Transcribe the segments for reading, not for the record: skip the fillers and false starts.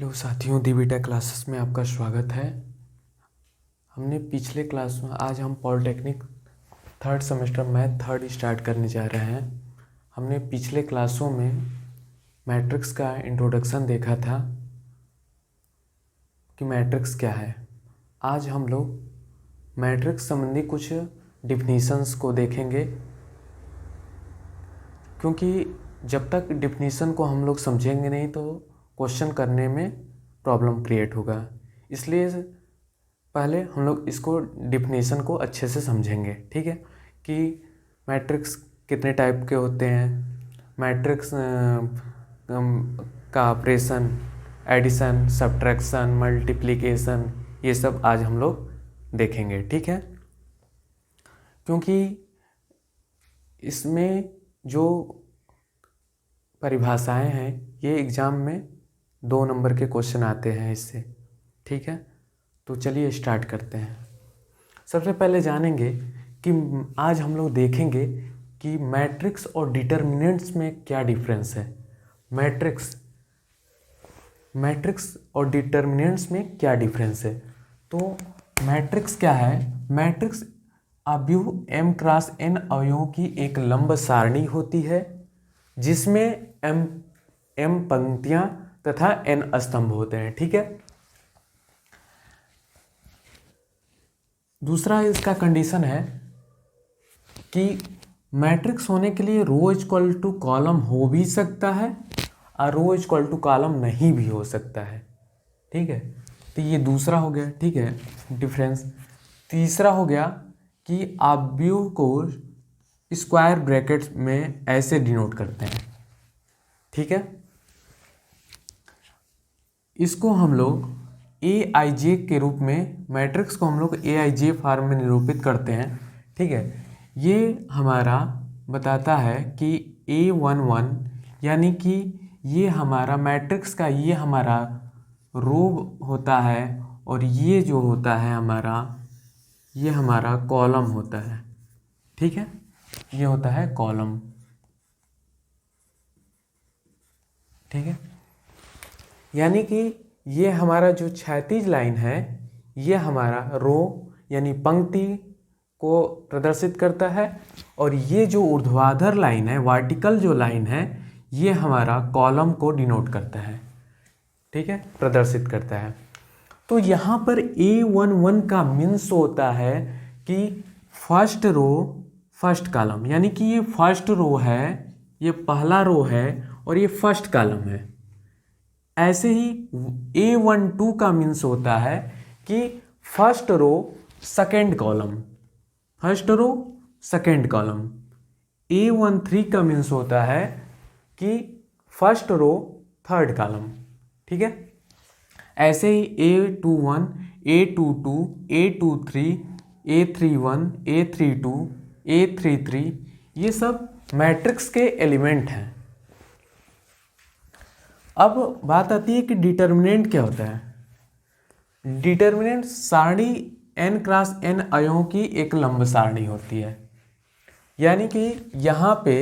Hello साथियों, दीबीटा classes में आपका स्वागत है। हमने पिछले क्लास में आज हम polytechnic third semester math third start करने जा रहे हैं। हमने पिछले क्लासों में मैट्रिक्स का इंट्रोडक्शन देखा था कि मैट्रिक्स क्या है। आज हम लोग मैट्रिक्स संबंधी कुछ डिफिनीशंस को देखेंगे, क्योंकि जब तक डिफिनीशन को हम लोग समझेंगे नहीं तो क्वेश्चन करने में प्रॉब्लम क्रिएट होगा। इसलिए पहले हम लोग इसको डिफिनीशन को अच्छे से समझेंगे, ठीक है, कि मैट्रिक्स कितने टाइप के होते हैं, मैट्रिक्स का ऑपरेशन, एडिशन, सब्ट्रैक्शन, मल्टीप्लिकेशन, ये सब आज हम लोग देखेंगे, ठीक है। क्योंकि इसमें जो परिभाषाएं हैं ये एग्ज़ाम में 2 नंबर के क्वेश्चन आते हैं इससे, ठीक है। तो चलिए स्टार्ट करते हैं। सबसे पहले जानेंगे कि आज हम लोग देखेंगे कि मैट्रिक्स और डिटर्मिनेंट्स में क्या डिफरेंस है। मैट्रिक्स और डिटर्मिनेंट्स में क्या डिफरेंस है। तो मैट्रिक्स क्या है? मैट्रिक्स अव्यूह m क्रॉस n अवयवों की एक लंब सारणी होती है जिसमें m पंक्तियां तथा n स्तंभ होते हैं, ठीक है। दूसरा इसका कंडीशन है कि मैट्रिक्स होने के लिए रो इक्वल टू कॉलम हो भी सकता है और रो इक्वल टू कॉलम नहीं भी हो सकता है, ठीक है। तो ये दूसरा हो गया, ठीक है, डिफरेंस। तीसरा हो गया कि अवयव को स्क्वायर ब्रैकेट्स में ऐसे डिनोट करते हैं, ठीक है। इसको हम लोग AIJ के रूप में, मैट्रिक्स को हम लोग AIJ फॉर्म में निरूपित करते हैं, ठीक है। ये हमारा बताता है कि A11 यानी कि ये हमारा मैट्रिक्स का ये हमारा रो होता है और ये जो होता है हमारा, ये हमारा कॉलम होता है, ठीक है। ये होता है कॉलम, ठीक है। यानी कि ये हमारा जो क्षैतिज लाइन है ये हमारा रो यानी पंक्ति को प्रदर्शित करता है और ये जो ऊर्ध्वाधर लाइन है, वर्टिकल जो लाइन है, ये हमारा कॉलम को डिनोट करता है, ठीक है, प्रदर्शित करता है। तो यहाँ पर A11 का मीन्स होता है कि फर्स्ट रो फर्स्ट कॉलम, यानी कि ये फर्स्ट रो है, ये पहला रो है और ये फर्स्ट कॉलम है। ऐसे ही A12 का मीन्स होता है कि first row second column, first row second column. A13 का मीन्स होता है कि फर्स्ट रो थर्ड कॉलम, ठीक है। ऐसे ही A21, A22, A23, A31, A32, A33 ये सब मैट्रिक्स के एलिमेंट हैं। अब बात आती है कि डिटर्मिनेंट क्या होता है। डिटर्मिनेंट सारणी n क्रॉस n अवयवों की एक लंब सारणी होती है। यानी कि यहाँ पे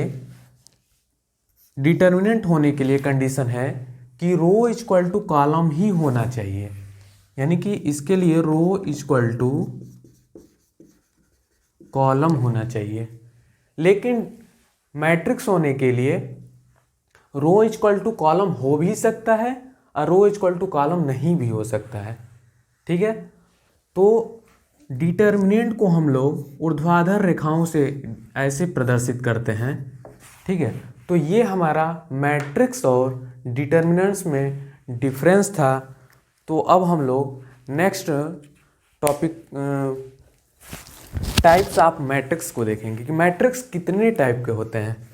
डिटर्मिनेंट होने के लिए कंडीशन है कि रो इक्वल टू कॉलम ही होना चाहिए। यानी कि इसके लिए रो इक्वल टू कॉलम होना चाहिए। लेकिन मैट्रिक्स होने के लिए रो इक्वल टू कॉलम हो भी सकता है और रो इक्वल टू कॉलम नहीं भी हो सकता है, ठीक है। तो डिटर्मिनेंट को हम लोग ऊर्ध्वाधर रेखाओं से ऐसे प्रदर्शित करते हैं, ठीक है। तो ये हमारा मैट्रिक्स और डिटर्मिनेंट्स में डिफरेंस था। तो अब हम लोग next topic types of matrix को देखेंगे कि मैट्रिक्स कितने टाइप के होते हैं।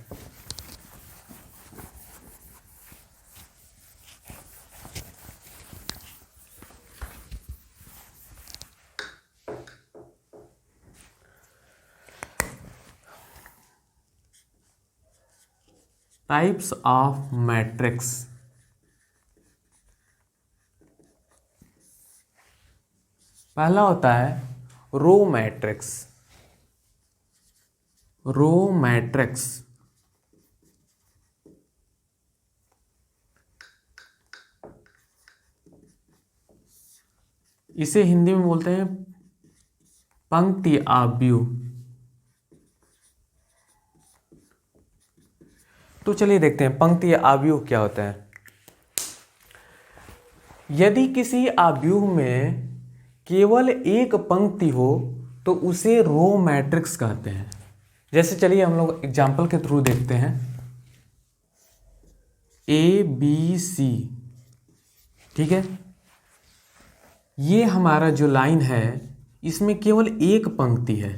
Types of matrix. पहला होता है रो मैट्रिक्स। रो मैट्रिक्स इसे हिंदी में बोलते हैं पंक्ति आव्यूह। तो चलिए देखते हैं पंक्ति आव्यूह क्या होता है। यदि किसी आव्यूह में केवल एक पंक्ति हो तो उसे रो मैट्रिक्स कहते हैं। जैसे चलिए हम लोग एग्जाम्पल के थ्रू देखते हैं। ABC, ठीक है, ये हमारा जो लाइन है इसमें केवल एक पंक्ति है,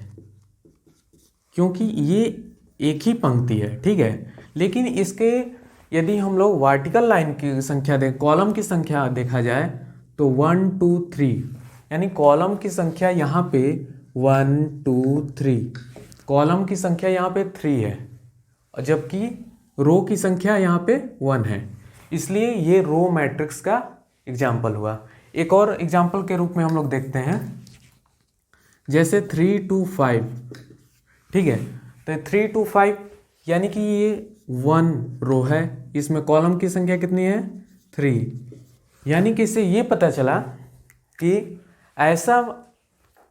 क्योंकि ये एक ही पंक्ति है, ठीक है। लेकिन इसके यदि हम लोग वर्टिकल लाइन की संख्या कॉलम की संख्या देखा जाए तो 1 2 3, यानी कॉलम की संख्या यहाँ पे 1 2 3, कॉलम की संख्या यहाँ पे 3 है, और जबकि रो की संख्या यहाँ पे 1 है, इसलिए ये रो मैट्रिक्स का एग्जाम्पल हुआ। एक और एग्जाम्पल के रूप में हम लोग देखते हैं, जैसे 3 2 5, ठीक है। तो 3 2 5 यानी कि ये 1 रो है, इसमें कॉलम की संख्या कितनी है 3, यानी कि इससे ये पता चला कि ऐसा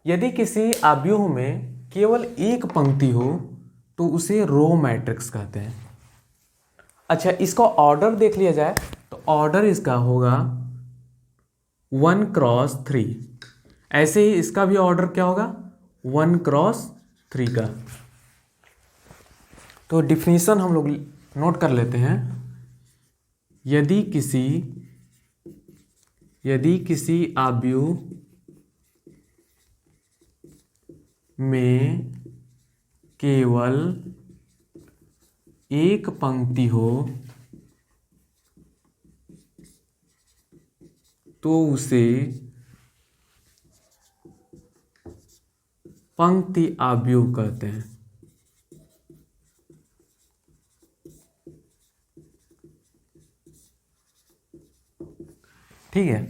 यदि किसी आव्यूह में केवल एक पंक्ति हो तो उसे रो मैट्रिक्स कहते हैं। अच्छा, इसका ऑर्डर देख लिया जाए तो ऑर्डर इसका होगा 1 क्रॉस 3, ऐसे ही इसका भी ऑर्डर क्या होगा 1 क्रॉस 3 का। तो डिफिनीशन हम लोग नोट कर लेते हैं। यदि किसी आव्यूह में केवल एक पंक्ति हो तो उसे पंक्ति आव्यूह कहते हैं। ठीक है,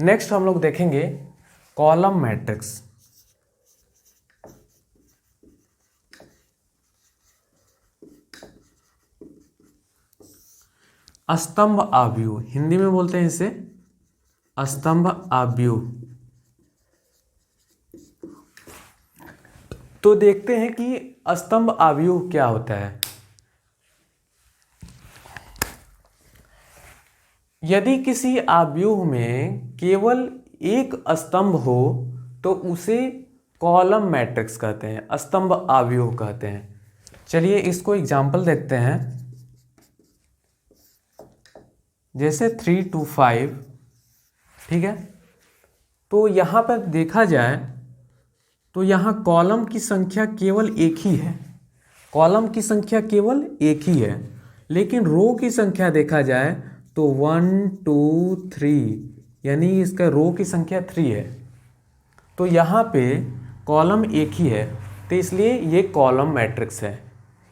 नेक्स्ट हम लोग देखेंगे कॉलम मैट्रिक्स। स्तंभ आव्यूह, हिंदी में बोलते हैं इसे स्तंभ आव्यूह। तो देखते हैं कि स्तंभ आव्यूह क्या होता है। यदि किसी आव्यूह में केवल एक स्तंभ हो तो उसे कॉलम मैट्रिक्स कहते हैं, स्तंभ आव्यूह कहते हैं। चलिए इसको एग्जाम्पल देखते हैं। जैसे 3 2 5, ठीक है। तो यहाँ पर देखा जाए तो यहाँ कॉलम की संख्या केवल एक ही है, कॉलम की संख्या केवल एक ही है, लेकिन रो की संख्या देखा जाए तो 1 2 3, यानी इसका रो की संख्या 3 है। तो यहाँ पे कॉलम एक ही है, तो इसलिए ये कॉलम मैट्रिक्स है।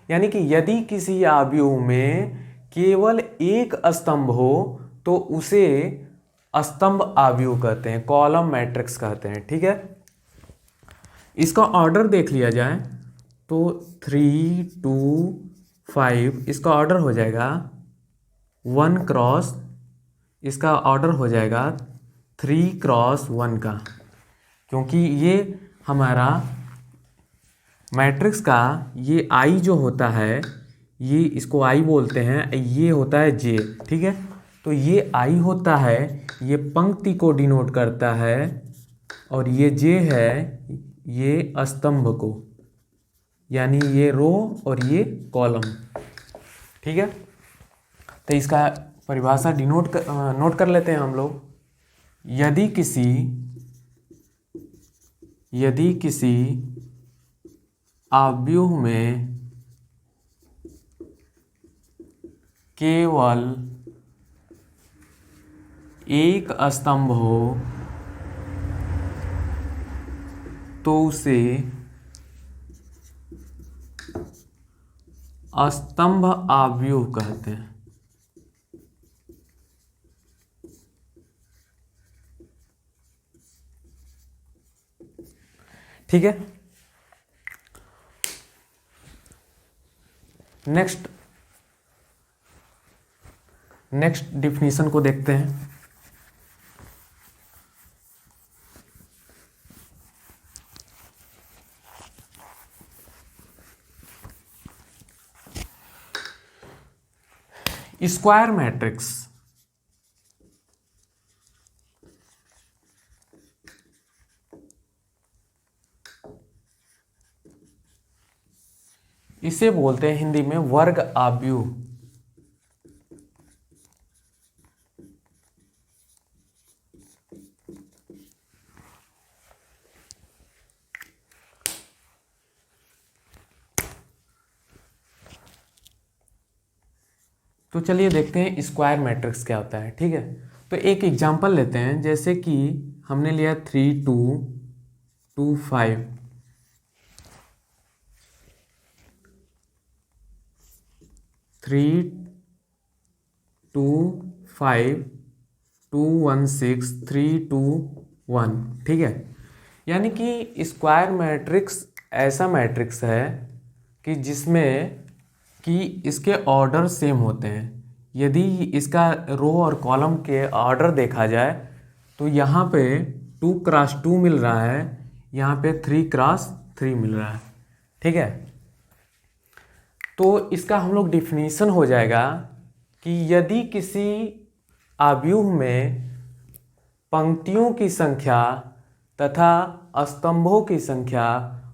यानी कि यदि किसी आव्यूह में केवल एक स्तंभ हो तो उसे स्तंभ आव्यूह कहते हैं, कॉलम मैट्रिक्स कहते हैं। ठीक है, इसका ऑर्डर देख लिया जाए तो 3 2 5, इसका ऑर्डर हो जाएगा 1 क्रॉस, इसका ऑर्डर हो जाएगा 3 क्रॉस 1 का, क्योंकि ये हमारा मैट्रिक्स का ये आई जो होता है, ये इसको आई बोलते हैं, ये होता है जे। ठीक है, तो ये आई होता है, ये पंक्ति को डिनोट करता है, और ये जे है ये स्तंभ को, यानी ये रो और ये कॉलम। ठीक है, तो इसका परिभाषा नोट कर लेते हैं हम लोग। यदि किसी आव्यूह में केवल एक स्तंभ हो तो उसे स्तंभ आव्यूह कहते हैं। ठीक है, नेक्स्ट डिफिनीशन को देखते हैं। स्क्वायर मैट्रिक्स इसे बोलते हैं हिंदी में वर्ग आव्यूह। तो चलिए देखते हैं स्क्वायर मैट्रिक्स क्या होता है। ठीक है, तो एक एग्जांपल लेते हैं, जैसे कि हमने लिया 3 2 2 5, 3 2 5 2 1 6 3 2 1। ठीक है, यानी कि स्क्वायर मैट्रिक्स ऐसा मैट्रिक्स है कि जिसमें कि इसके ऑर्डर सेम होते हैं। यदि इसका रो और कॉलम के ऑर्डर देखा जाए तो यहाँ पे 2x2 मिल रहा है, यहाँ पे 3x3 मिल रहा है। ठीक है, तो इसका हम लोग डिफिनीशन हो जाएगा कि यदि किसी आव्यूह में पंक्तियों की संख्या तथा स्तंभों की संख्या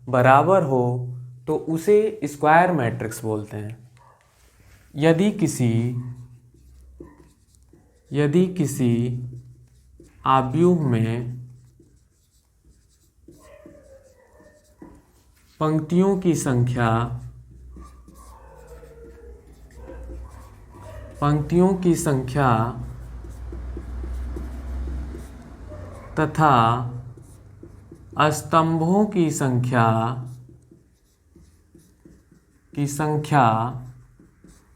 बराबर हो तो उसे स्क्वायर मैट्रिक्स बोलते हैं। यदि किसी आव्यूह में पंक्तियों की संख्या तथा स्तंभों की संख्या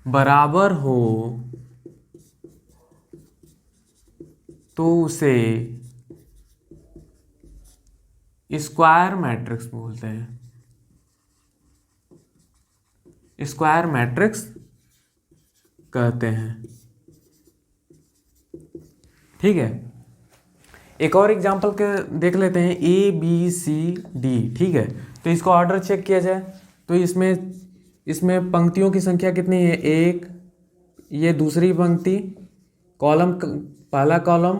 बराबर हो तो उसे स्क्वायर मैट्रिक्स बोलते हैं। स्क्वायर मैट्रिक्स कहते हैं। ठीक है, एक और एग्जांपल के देख लेते हैं, ABCD। ठीक है, तो इसको ऑर्डर चेक किया जाए तो इसमें पंक्तियों की संख्या कितनी है? 1, ये दूसरी पंक्ति, कॉलम पहला कॉलम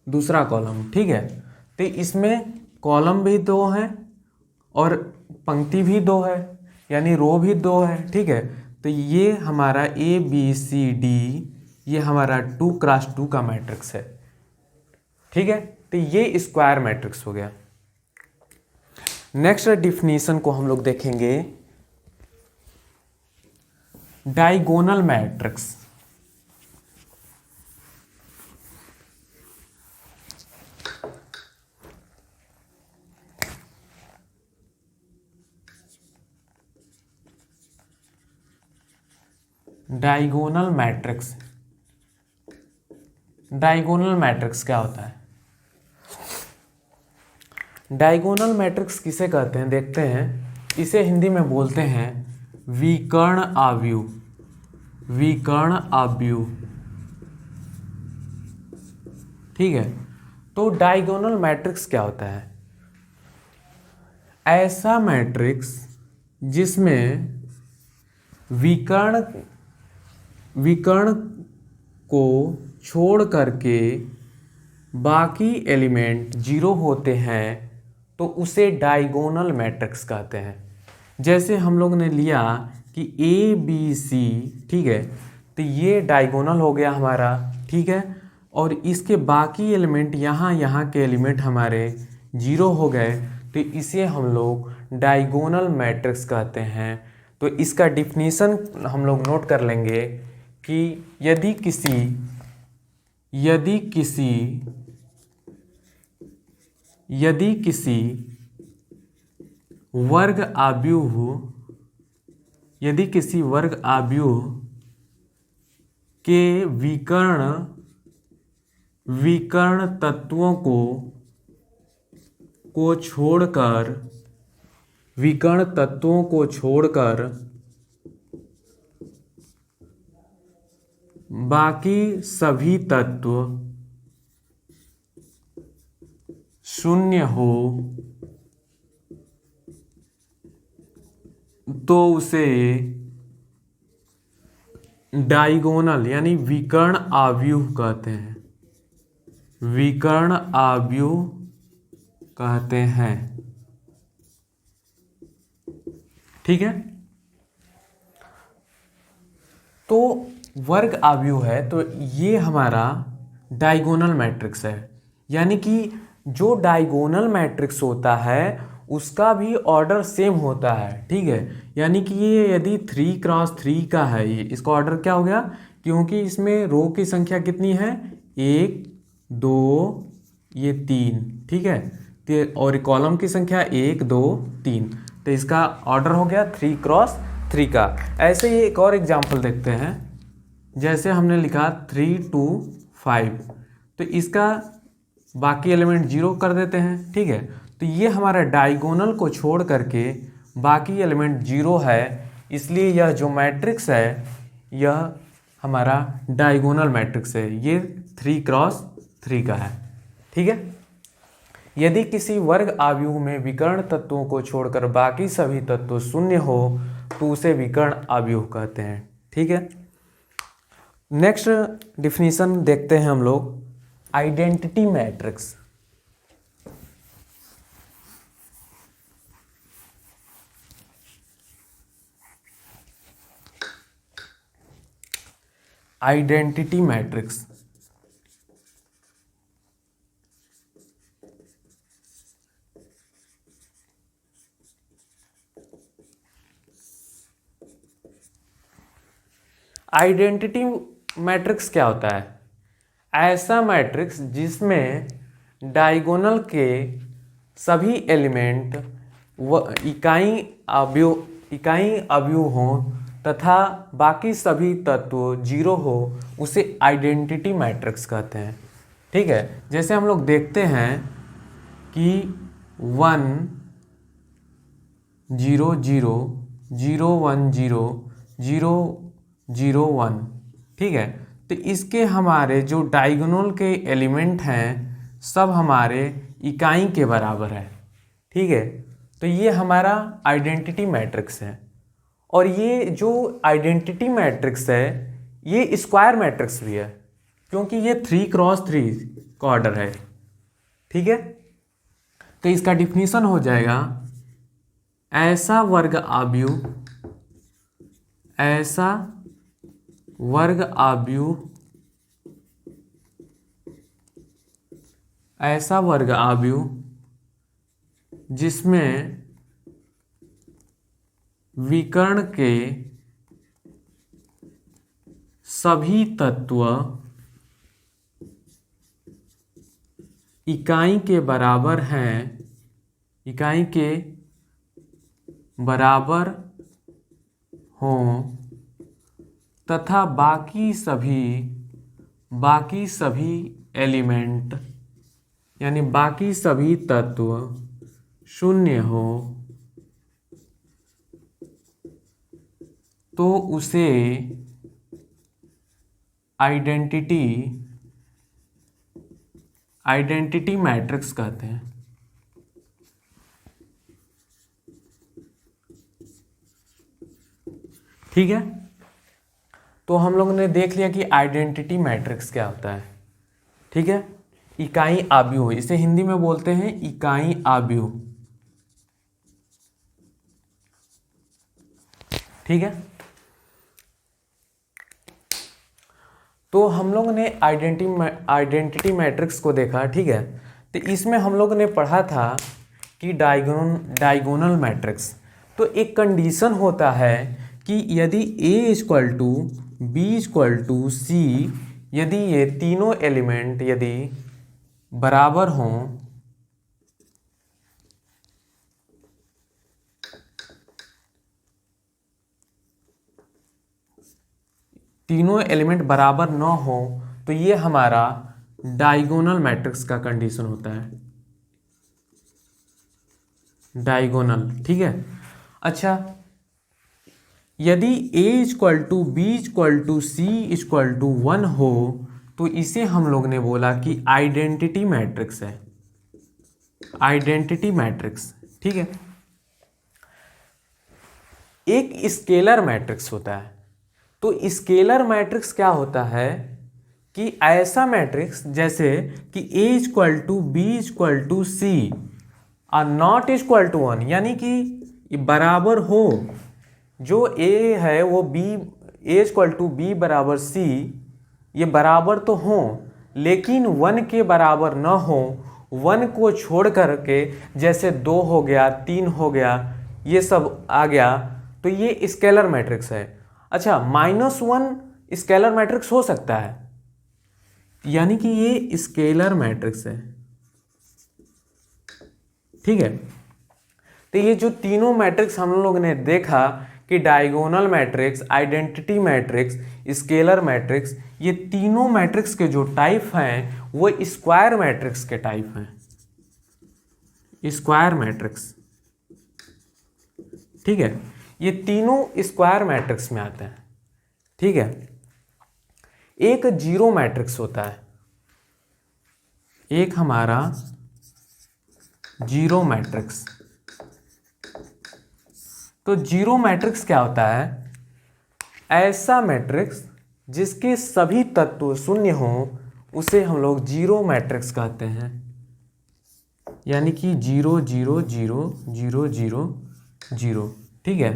दूसरा कॉलम। ठीक है, तो इसमें कॉलम भी 2 हैं और पंक्ति भी 2 है, यानी रो भी 2 है। ठीक है, तो ये हमारा ABCD ये हमारा 2x2 का मैट्रिक्स है। ठीक है, तो ये स्क्वायर मैट्रिक्स हो गया। नेक्स्ट डिफिनीशन को हम लोग देखेंगे, डायगोनल मैट्रिक्स। डायगोनल मैट्रिक्स क्या होता है? डायगोनल मैट्रिक्स किसे कहते हैं देखते हैं। इसे हिंदी में बोलते हैं विकर्ण आव्यूह। ठीक है, तो डायगोनल मैट्रिक्स क्या होता है? ऐसा मैट्रिक्स जिसमें विकर्ण को छोड़ करके बाकी एलिमेंट 0 होते हैं तो उसे डायगोनल मैट्रिक्स कहते हैं। जैसे हम लोग ने लिया कि ABC। ठीक है, तो ये डायगोनल हो गया हमारा। ठीक है, और इसके बाकी एलिमेंट यहाँ के एलिमेंट हमारे 0 हो गए, तो इसे हम लोग डायगोनल मैट्रिक्स कहते हैं। तो इसका डिफिनीशन हम लोग नोट कर लेंगे कि यदि किसी वर्ग आव्यूह के विकर्ण तत्वों को छोड़कर बाकी सभी तत्व 0 हो तो उसे डायगोनल यानी विकर्ण आव्यूह कहते हैं, विकर्ण आव्यूह कहते हैं। ठीक है, तो वर्ग आव्यूह है तो ये हमारा डायगोनल मैट्रिक्स है, यानी कि जो डायगोनल मैट्रिक्स होता है उसका भी ऑर्डर सेम होता है। ठीक है, यानी कि ये यदि 3x3 का है, ये इसका ऑर्डर क्या हो गया, क्योंकि इसमें रो की संख्या कितनी है, 1 2 ये 3। ठीक है, और कॉलम की संख्या 1 2 3, तो इसका ऑर्डर हो गया 3x3 का। ऐसे ही एक और एग्जाम्पल देखते हैं, जैसे हमने लिखा 3 2 5, तो इसका बाकी एलिमेंट 0 कर देते हैं। ठीक है, तो ये हमारा डायगोनल को छोड़ करके बाकी एलिमेंट 0 है, इसलिए यह जो मैट्रिक्स है यह हमारा डायगोनल मैट्रिक्स है, ये 3x3 का है। ठीक है, यदि किसी वर्ग आव्यूह में विकर्ण तत्वों को छोड़कर बाकी सभी तत्व शून्य हो तो उसे विकर्ण आव्यूह कहते हैं। ठीक है, नेक्स्ट डिफिनीशन देखते हैं हम लोग, identity matrix. Identity matrix identity matrix क्या होता है, ऐसा मैट्रिक्स जिसमें डायगोनल के सभी एलिमेंट इकाई अवयव हों तथा बाकी सभी तत्व 0 हो, उसे आइडेंटिटी मैट्रिक्स कहते हैं। ठीक है, जैसे हम लोग देखते हैं कि 1 0 0 0 1 0 0 0 1। ठीक है, तो इसके हमारे जो डायगोनल के एलिमेंट हैं सब हमारे इकाई के बराबर है। ठीक है, तो ये हमारा आइडेंटिटी मैट्रिक्स है। और ये जो आइडेंटिटी मैट्रिक्स है ये स्क्वायर मैट्रिक्स भी है, क्योंकि ये 3x3 का ऑर्डर है। ठीक है, तो इसका डिफिनीशन हो जाएगा, ऐसा वर्ग आव्यूह जिसमें विकर्ण के सभी तत्व इकाई के बराबर हैं, इकाई के बराबर हों तथा बाकी सभी एलिमेंट यानी बाकी सभी तत्व शून्य हो तो उसे आइडेंटिटी मैट्रिक्स कहते हैं। ठीक है, तो हम लोगों ने देख लिया कि आइडेंटिटी मैट्रिक्स क्या होता है। ठीक है, इकाई आव्यूह, इसे हिंदी में बोलते हैं इकाई आव्यूह। ठीक है, तो हम लोगों ने आइडेंटिटी मैट्रिक्स को देखा। ठीक है, तो इसमें हम लोगों ने पढ़ा था कि डायगोनल मैट्रिक्स, तो एक कंडीशन होता है कि यदि A=B=C, यदि ये तीनों एलिमेंट यदि बराबर हों तीनों एलिमेंट बराबर न हो तो ये हमारा डायगोनल मैट्रिक्स का कंडीशन होता है, डायगोनल। ठीक है, अच्छा, यदि A=B=C=1 हो तो इसे हम लोग ने बोला कि आइडेंटिटी मैट्रिक्स है, आइडेंटिटी मैट्रिक्स। ठीक है, एक स्केलर मैट्रिक्स होता है, तो स्केलर मैट्रिक्स क्या होता है कि ऐसा मैट्रिक्स जैसे कि A equal to B equal to C और नॉट इक्वल टू 1, यानी कि ये बराबर हो, जो A है वो B, A equal to B बराबर C, ये बराबर तो हो लेकिन 1 के बराबर न हो, 1 को छोड़ करके जैसे 2 हो गया, 3 हो गया, ये सब आ गया, तो ये स्केलर मैट्रिक्स है। अच्छा, -1 स्केलर मैट्रिक्स हो सकता है, यानी कि ये स्केलर मैट्रिक्स है। ठीक है, तो ये जो तीनों मैट्रिक्स हम लोग ने देखा कि diagonal matrix, identity matrix, scalar matrix, ये तीनों मैट्रिक्स के जो टाइप हैं वो स्क्वायर मैट्रिक्स के टाइप हैं, स्क्वायर मैट्रिक्स। ठीक है, ये तीनों स्क्वायर मैट्रिक्स में आते हैं। ठीक है, एक जीरो मैट्रिक्स होता है, एक हमारा जीरो मैट्रिक्स। तो जीरो मैट्रिक्स क्या होता है? ऐसा मैट्रिक्स जिसके सभी तत्व शून्य हों उसे हम लोग जीरो मैट्रिक्स कहते हैं, यानी कि 0 0 0 0 0 0। ठीक है,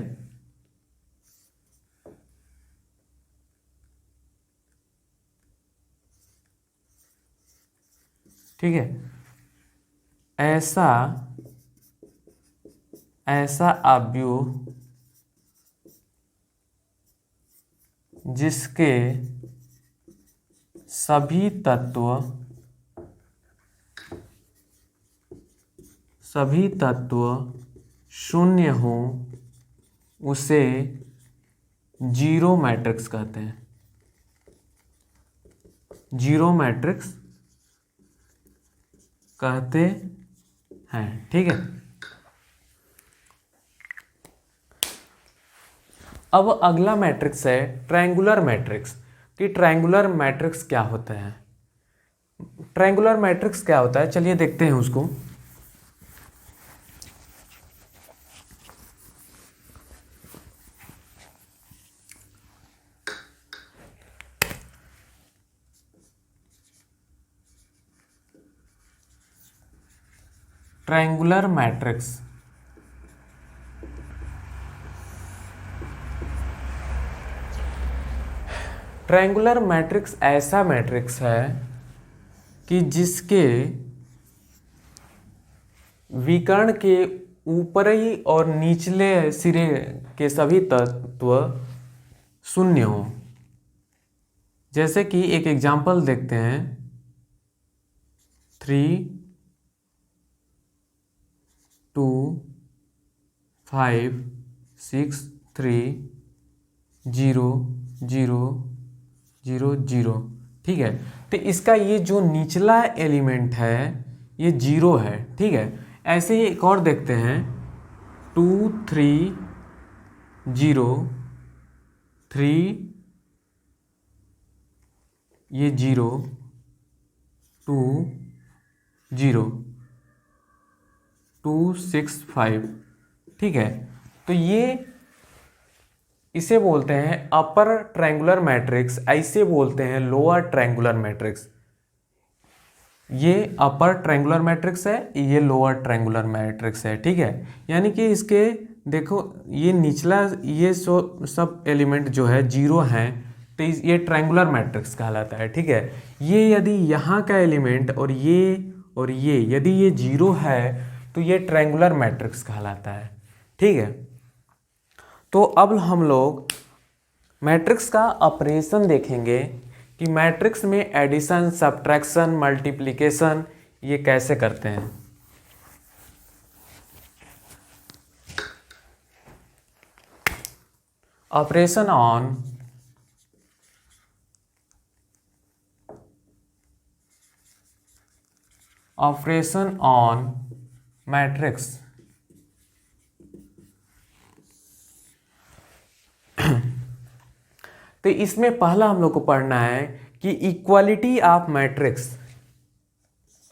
ठीक है, ऐसा अवयव जिसके सभी तत्व शून्य हो उसे जीरो मैट्रिक्स कहते हैं, जीरो मैट्रिक्स कहते हैं। ठीक है, अब अगला मैट्रिक्स है ट्रायंगुलर मैट्रिक्स। कि ट्रायंगुलर मैट्रिक्स क्या होता है? ट्रायंगुलर मैट्रिक्स क्या होता है, चलिए देखते हैं उसको। ट्रायंगुलर मैट्रिक्स ट्रायंगुलर मैट्रिक्स ऐसा मैट्रिक्स है कि जिसके विकर्ण के ऊपरी और निचले सिरे के सभी तत्व शून्य हो। जैसे कि एक एग्जाम्पल देखते हैं, 3 2 5 6 3 0 0 0 0। ठीक है, तो इसका ये जो निचला एलिमेंट है ये 0 है। ठीक है, ऐसे ही एक और देखते हैं, 2 3 0 3, ये 0 2 0 2 6 5। ठीक है, तो ये इसे बोलते हैं अपर ट्रायंगुलर मैट्रिक्स, ऐसे बोलते हैं लोअर ट्रायंगुलर मैट्रिक्स। ये अपर ट्रायंगुलर मैट्रिक्स है, ये लोअर ट्रायंगुलर मैट्रिक्स है। ठीक है, यानी कि इसके देखो ये निचला ये सब एलिमेंट जो है 0 हैं, तो ये ट्रायंगुलर मैट्रिक्स कहलाता है। ठीक है, ये यदि यहाँ का एलिमेंट और ये यदि ये 0 है तो ये ट्रायंगुलर मैट्रिक्स कहलाता है। ठीक है, तो अब हम लोग मैट्रिक्स का ऑपरेशन देखेंगे कि मैट्रिक्स में एडिशन, सब्ट्रैक्शन, मल्टीप्लिकेशन ये कैसे करते हैं। Operation on matrix. तो इसमें पहला हम लोग को पढ़ना है कि इक्वालिटी ऑफ मैट्रिक्स।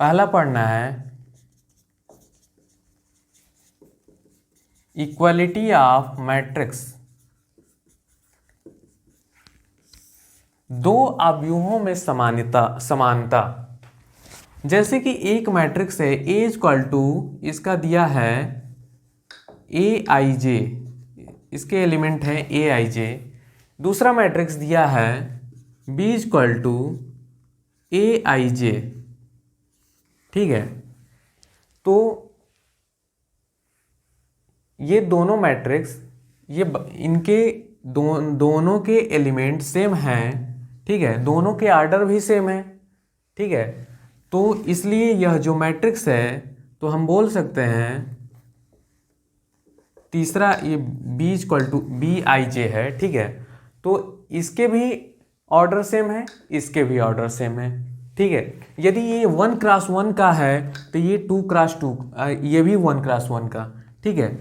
पहला पढ़ना है इक्वालिटी ऑफ मैट्रिक्स। दो अवयवों में समानता। जैसे कि एक मैट्रिक्स है A इक्वल टू, इसका दिया है AIJ, इसके एलिमेंट हैं AIJ। दूसरा मैट्रिक्स दिया है B इक्वल टू AIJ, ठीक है। तो ये दोनों मैट्रिक्स, ये इनके दोनों के एलिमेंट सेम हैं, ठीक है, दोनों के ऑर्डर भी सेम है, ठीक है। तो इसलिए यह जो मैट्रिक्स है, तो हम बोल सकते हैं तीसरा ये B इक्वल टू BIJ है, ठीक है। तो इसके भी ऑर्डर सेम है, इसके भी ऑर्डर सेम है, ठीक है। यदि ये 1x1 का है तो ये 2x2, ये भी 1x1 का, ठीक है।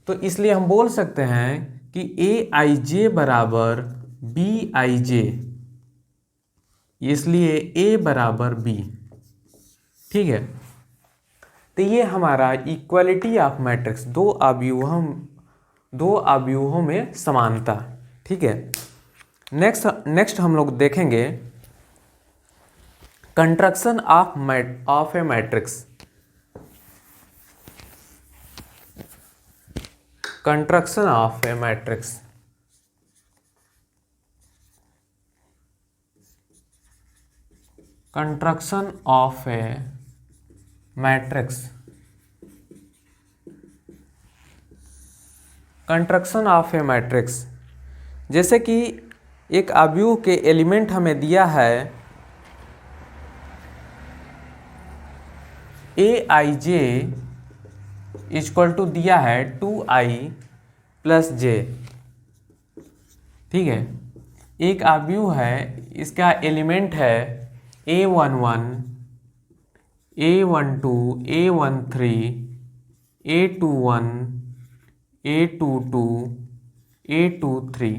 तो इसलिए हम बोल सकते हैं कि AIJ बराबर BIJ, इसलिए A बराबर B, ठीक है। तो ये हमारा इक्वालिटी ऑफ मैट्रिक्स, दो अवयवों में समानता, ठीक है। नेक्स्ट हम लोग देखेंगे construction of a matrix. Construction of a matrix, construction of a matrix, construction of a matrix. जैसे कि एक अवयव के एलिमेंट हमें दिया है AIJ इक्वल टू दिया है 2I प्लस J, ठीक है। एक अवयव है, इसका एलिमेंट है A11, A12, A13, A21, A22, A23,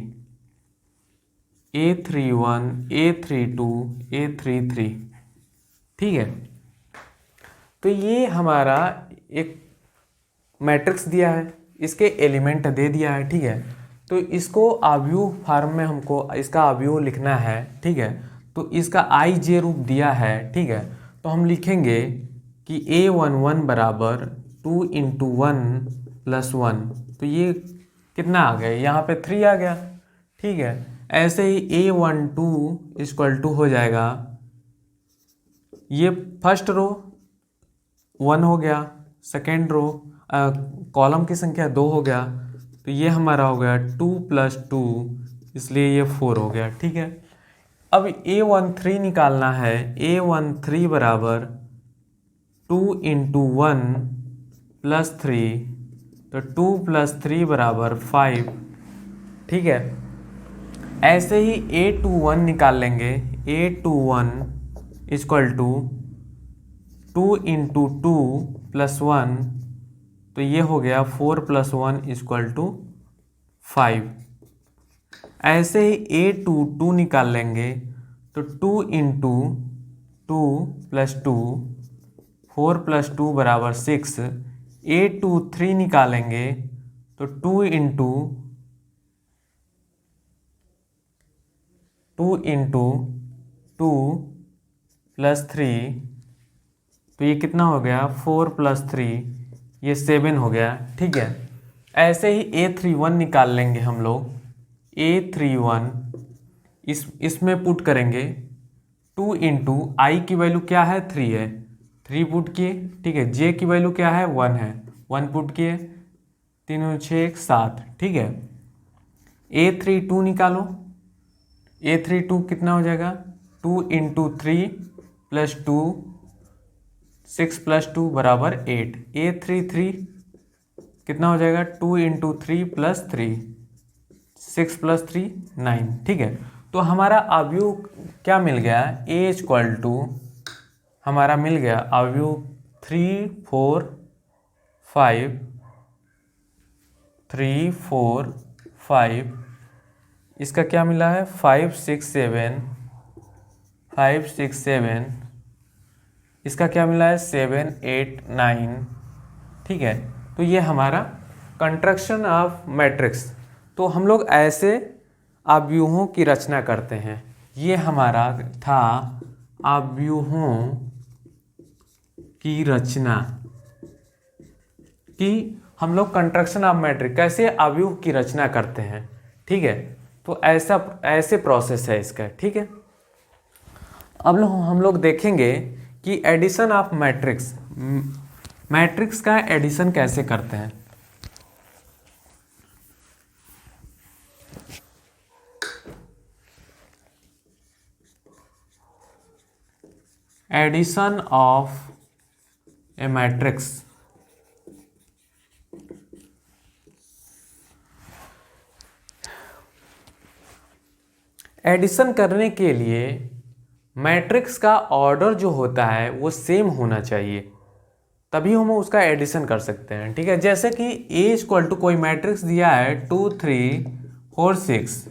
A31, A32, A33, ठीक है। तो ये हमारा एक मैट्रिक्स दिया है, इसके एलिमेंट दे दिया है, ठीक है। तो इसको अवयव फॉर्म में हमको इसका अवयव लिखना है, ठीक है। तो इसका IJ रूप दिया है, ठीक है। तो हम लिखेंगे कि A11 बराबर 2 × 1 + 1, तो ये कितना आ गया, यहाँ पे 3 आ गया, ठीक है। ऐसे ही A12 इक्वल टू हो जाएगा, ये फर्स्ट रो 1 हो गया, सेकेंड रो कॉलम की संख्या 2 हो गया, तो ये हमारा हो गया 2 + 2, इसलिए ये 4 हो गया, ठीक है। अब A13 निकालना है, A13 बराबर 2 × 1 + 3, तो 2 + 3 बराबर 5, ठीक है। ऐसे ही A21 निकाल लेंगे, A21 इक्वल टू 2 × 2 + 1, तो ये हो गया 4 + 1 = 5। ऐसे ही A22 निकाल लेंगे, तो 2 × 2 + 2, 4 + 2 बराबर 6। A23 निकालेंगे, तो 2 × 2 + 3, तो ये कितना हो गया 4 + 3, ये 7 हो गया, ठीक है। ऐसे ही A31 निकाल लेंगे हम लोग, A31 इसमें पुट करेंगे, 2 × I की वैल्यू क्या है 3 है, 3 पुट किए, ठीक है। J की वैल्यू क्या है 1 है, 1 पुट किए, 3 × 6 = 7, ठीक है। A32 निकालो, A32 कितना हो जाएगा 2 × 3 + 2, 6 + 2 बराबर 8। A33 कितना हो जाएगा 2 × 3 + 3, 6 + 3 9, ठीक है। तो हमारा अवयव क्या मिल गया, A इक्वल टू हमारा मिल गया अवयव 3 4 5, 3 4 5, इसका क्या मिला है 5 6 7, 5 6 7, इसका क्या मिला है 7 8 9, ठीक है। तो ये हमारा कंस्ट्रक्शन ऑफ मैट्रिक्स। तो हम लोग ऐसे अवयवों की रचना करते हैं, ये हमारा था अवयवों की रचना, कि हम लोग कंस्ट्रक्शन ऑफ मैट्रिक्स कैसे अवयव की रचना करते हैं। ठीक है, तो ऐसे प्रोसेस है इसका। ठीक है, अब हम लोग देखेंगे कि एडिशन ऑफ मैट्रिक्स, मैट्रिक्स का एडिशन कैसे करते हैं। Addition of a matrix, addition करने के लिए मैट्रिक्स का ऑर्डर जो होता है वो सेम होना चाहिए, तभी हम उसका एडिशन कर सकते हैं। ठीक है, जैसे कि A इक्वल टू कोई मैट्रिक्स दिया है 2 3 4 6,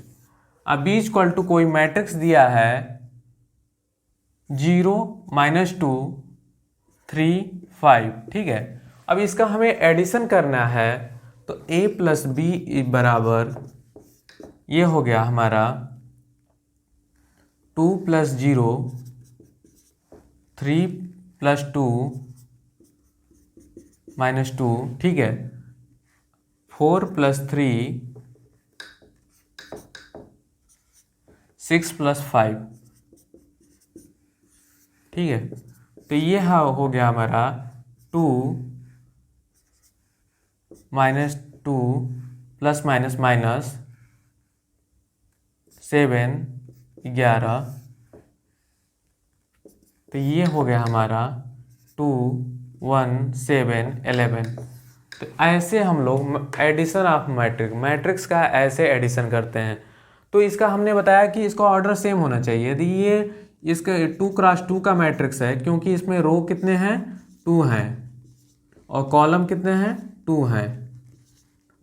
अब B इक्वल टू कोई मैट्रिक्स दिया है 0 -2 3 5। ठीक है, अब इसका हमें एडिशन करना है, तो A प्लस B बराबर ये हो गया हमारा 2 + 0 3 + 2 -2। ठीक है, 4 + 3 6 + 5। ठीक है, तो ये हो गया हमारा 2 -2 ± -7 11। तो ये हो गया हमारा 2 1 7 11। तो ऐसे हम लोग एडिशन ऑफ मैट्रिक्स का ऐसे एडिशन करते हैं। तो इसका हमने बताया कि इसका ऑर्डर सेम होना चाहिए। यदि ये इसका 2 × 2 का मैट्रिक्स है, क्योंकि इसमें रो कितने हैं 2 हैं और कॉलम कितने हैं 2 हैं,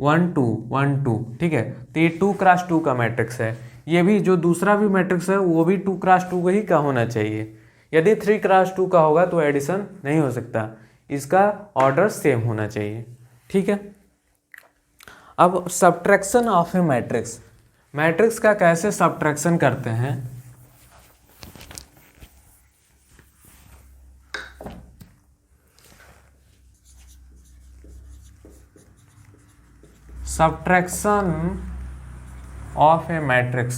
1 2 1 2। ठीक है, तो ये 2 × 2 का मैट्रिक्स है। ये भी जो दूसरा भी मैट्रिक्स है वो भी 2 × 2 ही का होना चाहिए। यदि 3 × 2 का होगा तो एडिशन नहीं हो सकता, इसका ऑर्डर सेम होना चाहिए। ठीक है, अब subtraction of a matrix, matrix का कैसे सब्ट्रैक्शन करते हैं। Subtraction of a matrix,